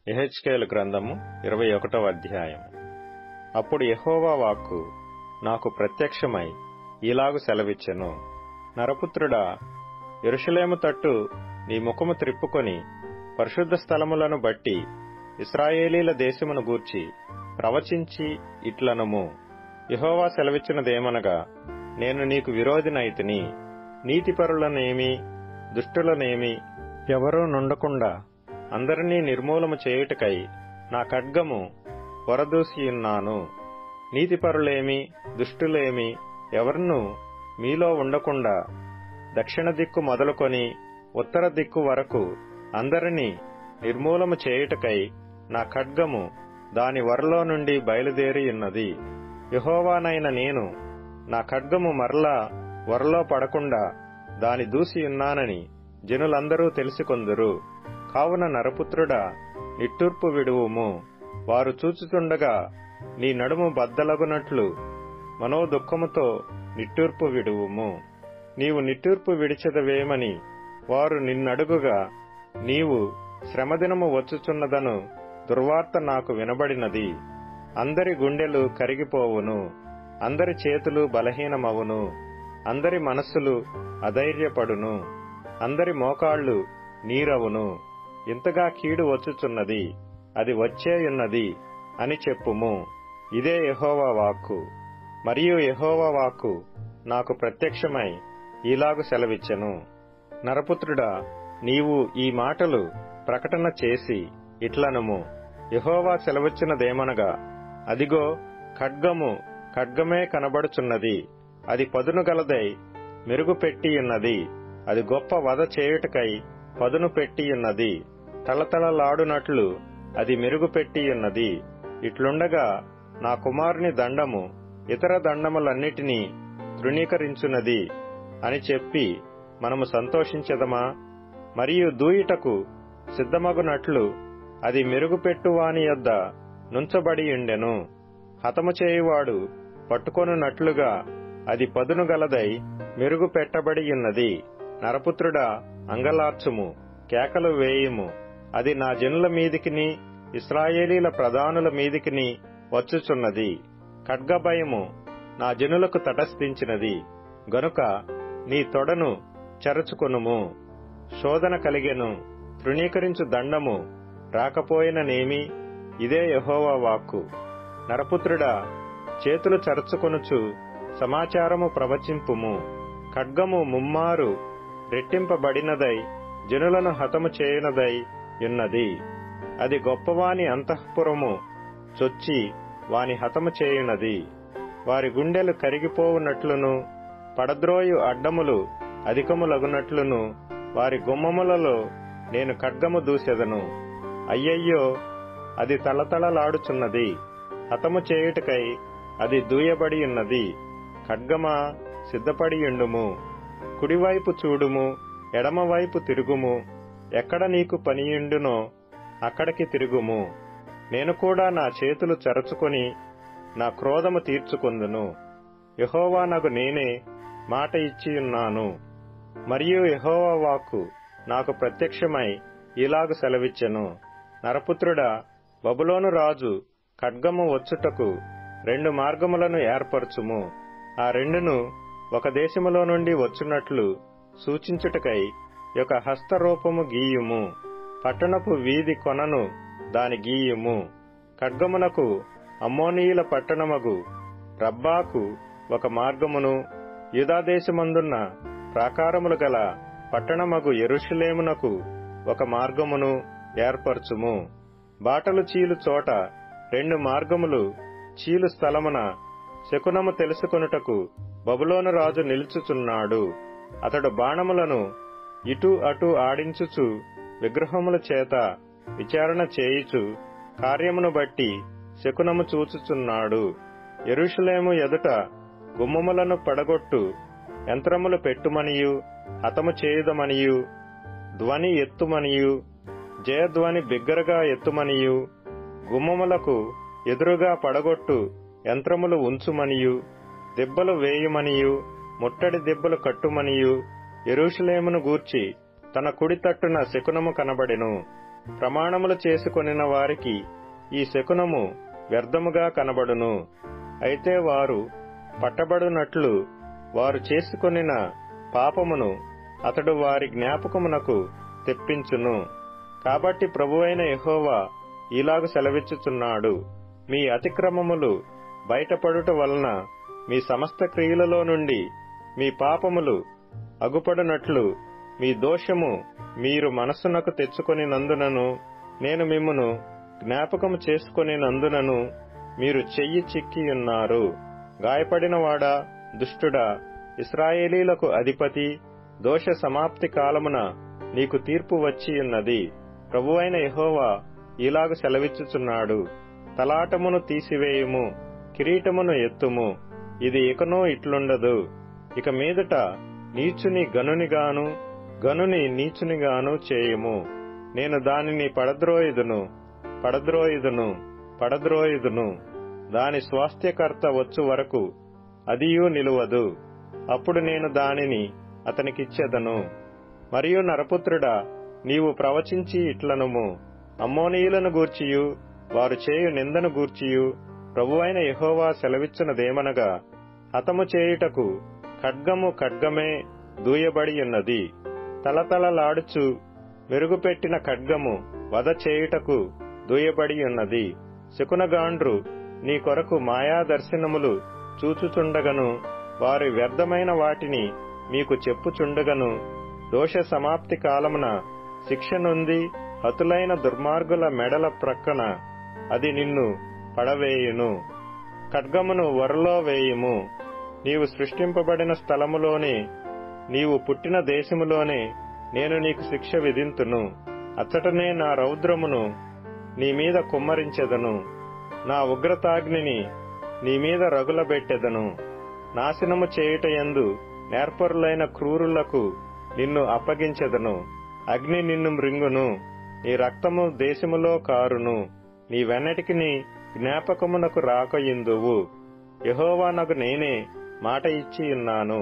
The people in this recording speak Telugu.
యెహెజ్కేలు గ్రంథము 21వ అధ్యాయం. అప్పుడు యెహోవా వాక్కు నాకు ప్రత్యక్షమై ఈలాగు సెలవిచ్చెను. నరపుత్రుడా, యెరూషలేము తట్టు నీ ముఖము త్రిప్పుకొని పరిశుద్ధ స్థలములను బట్టి ఇశ్రాయేలీల దేశమును గూర్చి ప్రవచించి ఇట్లనుము. యెహోవా సెలవిచ్చినదేమనగా, నేను నీకు విరోధినైతిని. నీతిపరులనేమి దుష్టులనేమి ఎవరూ నుండకుండా అందరినీ నిర్మూలము చేయుటకై నా ఖడ్గము వరదూసియున్నాను. నీతిపరులేమి దుష్టులేమి ఎవరినూ మీలో ఉండకుండా దక్షిణ దిక్కు మొదలుకొని ఉత్తర దిక్కు వరకు అందరినీ నిర్మూలము చేయుటకై నా ఖడ్గము దాని వరలో నుండి బయలుదేరియున్నది. యెహోవానైన నేను నా ఖడ్గము మరలా వరలో పడకుండా దాని దూసియున్నానని జనులందరూ తెలిసికొందురు. కావున నరపుత్రుడా, నిట్టూర్పు విడువుము. వారు చూచుచుండగా నీ నడుము బద్దలగునట్లు మనోదుఃఖముతో నిట్టూర్పు విడువుము. నీవు నిట్టూర్పు విడిచెదవేమని వారు నిన్నడుగుగా, నీవు శ్రమదినము వచ్చుచున్నదను దుర్వార్త నాకు వినబడినది. అందరి గుండెలు కరిగిపోవును, అందరి చేతులు బలహీనమవును, అందరి మనస్సులు అధైర్యపడును, అందరి మోకాళ్లు నీరవును. ఇంతగా కీడు వచ్చుచున్నది, అది వచ్చేయున్నది అని చెప్పుము. ఇదే యెహోవా వాక్కు. మరియు యెహోవా వాక్కు నాకు ప్రత్యక్షమై ఈలాగు సెలవిచ్చెను. నరపుత్రుడా, నీవు ఈ మాటలు ప్రకటన చేసి ఇట్లనుము. యెహోవా సెలవిచ్చినదేమనగా, అదిగో ఖడ్గము ఖడ్గమే కనబడుచున్నది. అది పదును గలదై మెరుగు పెట్టియున్నది. అది గొప్ప వధ చేయుటకై పదును పెట్టియున్నది. తళతళలాడునట్లు అది మెరుగు పెట్టియున్నది. ఇట్లుండగా నా కుమారుని దండము ఇతర దండములన్నిటినీ తృణీకరించున్నది అని చెప్పి మనము సంతోషించెదమా? మరియు దూయుటకు సిద్ధమగునట్లు అది మెరుగుపెట్టువాని యొద్ద నుంచబడియుండెను. హతము చేయువాడు పట్టుకొనున్నట్లుగా అది పదును గలదై మెరుగు పెట్టబడియున్నది. నరపుత్రుడా, అంగలార్చుము, కేకలు వేయుము. అది నా జనుల మీదికిని ఇశ్రాయేలీల ప్రధానుల మీదికిని వచ్చుచున్నది. ఖడ్గభయము నా జనులకు తటస్థించినది గనుక నీ తొడను చెరచుకొనుము. శోధన కలిగెను, తృణీకరించు దండము రాకపోయిననేమి? ఇదే యెహోవా వాక్కు. నరపుత్రుడా, చేతులు చరచుకొనుచు సమాచారము ప్రవచింపుము. ఖడ్గము ముమ్మారు రెట్టింపబడినదై జనులను హతము చేయునదై యున్నది. అది గొప్పవాని అంతఃపురము చొచ్చి వాని హతము చేయునది. వారి గుండెలు కరిగిపోవునట్లును పడద్రోయు అడ్డములు అధికములగునట్లును వారి గుమ్మములలో నేను ఖడ్గము దూసెదను. అయ్యయ్యో, అది తళతళలాడుచున్నది. హతము చేయుటకై అది దూయబడియున్నది. ఖడ్గమా, సిద్ధపడియుండుము. కుడివైపు చూడుము, ఎడమవైపు తిరుగుము. ఎక్కడ నీకు పనియుండునో అక్కడికి తిరుగుము. నేను కూడా నా చేతులు చరచుకొని నా క్రోధము తీర్చుకొందును. యెహోవానగు నేనే మాట ఇచ్చియున్నాను. మరియు యెహోవా వాక్కు నాకు ప్రత్యక్షమై ఈలాగు సెలవిచ్చెను. నరపుత్రుడా, బబులోను రాజు ఖడ్గము వచ్చుటకు 2 మార్గములను ఏర్పరచుము. ఆ రెండును ఒక దేశములో నుండి వచ్చునట్లు సూచించుటకై ఒక హస్తరూపము గీయుము. పట్టణపు వీధి కొనను దాని గీయుము. ఖడ్గమునకు అమ్మోనీయుల పట్టణమగు రబ్బాకు ఒక మార్గమును, యూదాదేశమందున్న ప్రాకారములు గల పట్టణమగు యెరూషలేమునకు ఒక మార్గమును ఏర్పరచుము. బాటలు చీలు చోట 2 మార్గములు చీలు స్థలమున శకునము తెలుసుకొనుటకు బబులోను రాజు నిలుచుచున్నాడు. అతడు బాణములను ఇటు అటు ఆడించుచు విగ్రహముల చేత విచారణ చేయుచు కార్యమును బట్టి శకునము చూచుచున్నాడు. యెరూషలేము ఎదుట గుమ్మములను పడగొట్టు యంత్రములు పెట్టుమనియు హతము చేయుదమనియు ధ్వని ఎత్తుమనియు జయధ్వని బిగ్గరగా ఎత్తుమనియు గుమ్మములకు ఎదురుగా పడగొట్టు యంత్రములు ఉంచుమనియు దెబ్బలు వేయుమనియు ముట్టడి దెబ్బలు కట్టుమనియు యెరూషలేమును గూర్చి తన కుడి తట్టున శకునము కనబడెను. ప్రమాణములు చేసుకొనిన వారికి ఈ శకునము వ్యర్థముగా కనబడును. అయితే వారు పట్టబడునట్లు వారు చేసుకొనిన పాపమును అతడు వారి జ్ఞాపకమునకు తెప్పించును. కాబట్టి ప్రభువైన యెహోవా ఇలాగు సెలవిచ్చుచున్నాడు, మీ అతిక్రమములు బయటపడుట వలన మీ సమస్త క్రియలలో నుండి మీ పాపములు అగుపడునట్లు మీ దోషము మీరు మనస్సునకు తెచ్చుకొనినందునను నేను మిమ్మును జ్ఞాపకము చేసుకొనినందునను మీరు చెయ్యి చిక్కియున్నారు. గాయపడినవాడా, దుష్టుడా, ఇశ్రాయేలీలకు అధిపతి, దోష సమాప్తి కాలమున నీకు తీర్పు వచ్చియున్నది. ప్రభువైన యెహోవా ఇలాగు సెలవిచ్చుచున్నాడు, తలాటమును తీసివేయుము, కిరీటమును ఎత్తుము. ఇది ఇకనూ ఇట్లుండదు. ఇక మీదట నీచుని గనునిగాను, గనుని నీచునిగాను చేయుము. నేను దానిని పడద్రోయుదును, పడద్రోయుదును, పడద్రోయుదును. దాని స్వాస్థ్యకర్త వచ్చు వరకు అదియూ నిలువదు. అప్పుడు నేను దానిని అతనికిచ్చెదను. మరియు నరపుత్రుడా, నీవు ప్రవచించి ఇట్లనుము, అమ్మోనీయులను గూర్చియు వారు చేయు నిందను గూర్చియు ప్రభువైన యెహోవా సెలవిచ్చినదేమనగా, హతము చేయుటకు ఖడ్గము ఖడ్గమే దూయబడియున్నది. తలతలలాడుచు మెరుగుపెట్టిన ఖడ్గము వధ చేయుటకు దూయబడియున్నది. శకునగాండ్రు నీ కొరకు మాయాదర్శనములు చూచుచుండగను, వారి వ్యర్థమైన వాటిని మీకు చెప్పుచుండగను, దోష సమాప్తి కాలమున శిక్ష నొంది హతులైన దుర్మార్గుల మెడల ప్రక్కన అది నిన్ను పడవేయును. ఖడ్గమును వరలో వేయుము. నీవు సృష్టింపబడిన స్థలములోనే, నీవు పుట్టిన దేశములోనే నేను నీకు శిక్ష విధింతును. అచ్చటనే నా రౌద్రమును నీ మీద కుమ్మరించెదను, నా ఉగ్రతాగ్నిని నీ మీద రగులబెట్టెదను. నాశనము చేయుటయందు నేర్పరులైన క్రూరులకు నిన్ను అప్పగించెదను. అగ్ని నిన్ను మృంగును, నీ రక్తము దేశములో కారును. నీ వెన్నటికి నీ జ్ఞాపకమునకు రాకయుందువు. యెహోవానగు నేనే మాట ఇచ్చియున్నాను.